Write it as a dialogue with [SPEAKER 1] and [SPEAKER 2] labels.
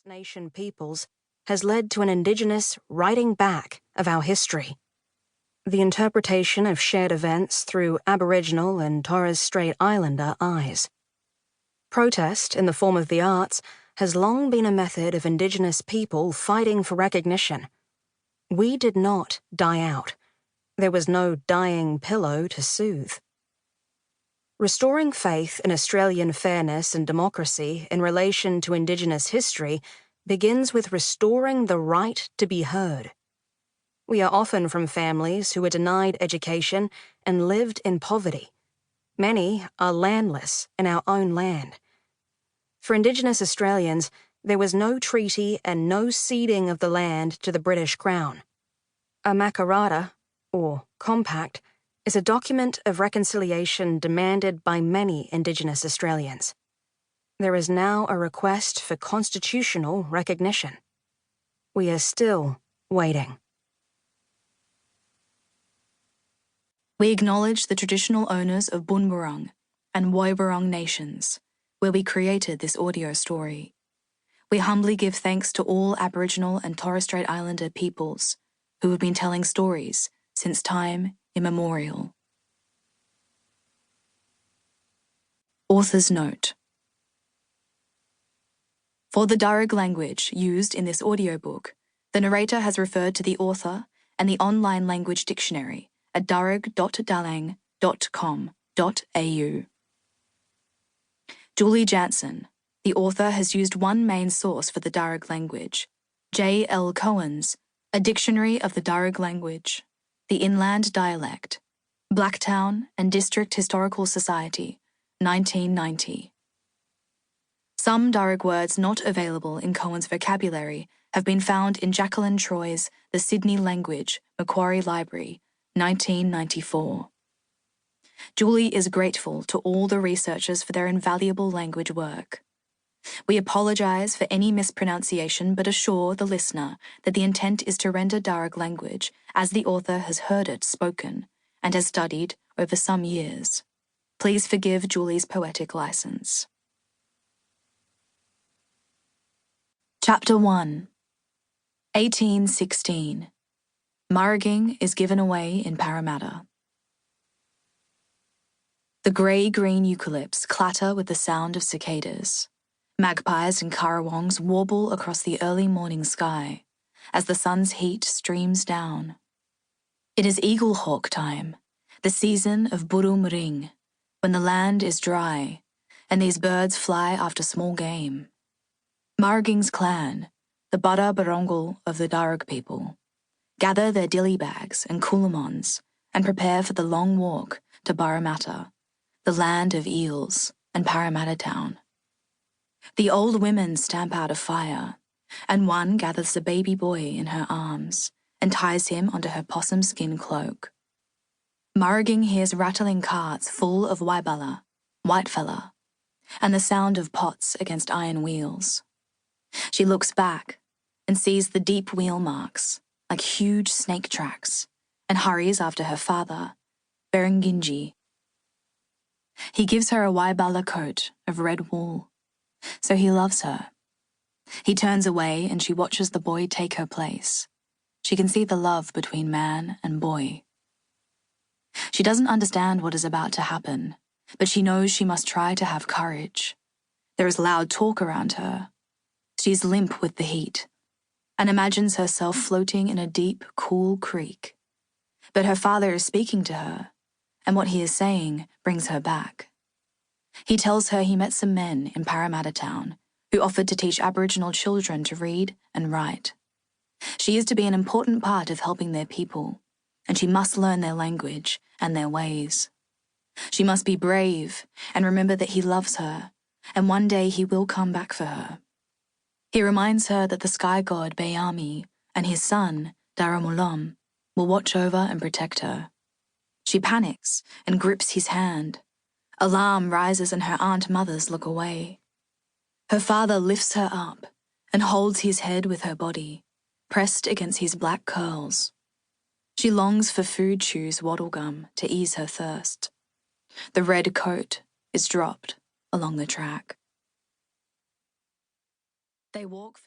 [SPEAKER 1] First Nation peoples has led to an Indigenous writing back of our history. The interpretation of shared events through Aboriginal and Torres Strait Islander eyes. Protest, in the form of the arts, has long been a method of Indigenous people fighting for recognition. We did not die out. There was no dying pillow to soothe. Restoring faith in Australian fairness and democracy in relation to Indigenous history begins with restoring the right to be heard. We are often from families who were denied education and lived in poverty. Many are landless in our own land. For Indigenous Australians, there was no treaty and no ceding of the land to the British Crown. A Makarrata, or compact, is a document of reconciliation demanded by many Indigenous Australians. There is now a request for constitutional recognition. We are still waiting.
[SPEAKER 2] We acknowledge the traditional owners of Boonwurrung and Woiwurrung nations, where we created this audio story. We humbly give thanks to all Aboriginal and Torres Strait Islander peoples who have been telling stories since time immemorial. Author's note. For the Darug language used in this audiobook, the narrator has referred to the author and the online language dictionary at darug.dalang.com.au. Julie Janson, the author, has used one main source for the Darug language, J. L. Cohen's A Dictionary of the Darug Language, the Inland Dialect, Blacktown and District Historical Society, 1990. Some Darug words not available in Cohen's vocabulary have been found in Jacqueline Troy's The Sydney Language, Macquarie Library, 1994. Julie is grateful to all the researchers for their invaluable language work. We apologise for any mispronunciation but assure the listener that the intent is to render Darug language as the author has heard it spoken and has studied over some years. Please forgive Julie's poetic licence. Chapter 1. 1816. Muraging is given away in Parramatta. The grey-green eucalypts clatter with the sound of cicadas. Magpies and currawongs warble across the early morning sky as the sun's heat streams down. It is eagle hawk time, the season of Muraging, when the land is dry and these birds fly after small game. Muraging's clan, the Bada Barongal of the Darug people, gather their dilly bags and coolamons and prepare for the long walk to Parramatta, the land of eels, and Parramatta town. The old women stamp out a fire, and one gathers a baby boy in her arms and ties him onto her possum skin cloak. Muraging hears rattling carts full of waibala, whitefella, and the sound of pots against iron wheels. She looks back and sees the deep wheel marks, like huge snake tracks, and hurries after her father, Berenginji. He gives her a waibala coat of red wool, so he loves her. He turns away and she watches the boy take her place. She can see the love between man and boy. She doesn't understand what is about to happen, but she knows she must try to have courage. There is loud talk around her. She's limp with the heat and imagines herself floating in a deep, cool creek. But her father is speaking to her, and what he is saying brings her back. He tells her he met some men in Parramatta town who offered to teach Aboriginal children to read and write. She is to be an important part of helping their people, and she must learn their language and their ways. She must be brave and remember that he loves her, and one day he will come back for her. He reminds her that the sky god Bayami and his son, Daramulam, will watch over and protect her. She panics and grips his hand. Alarm rises and her aunt mothers look away. Her father lifts her up and holds his head with her body, pressed against his black curls. She longs for food chew's wattle gum to ease her thirst. The red coat is dropped along the track. They walk for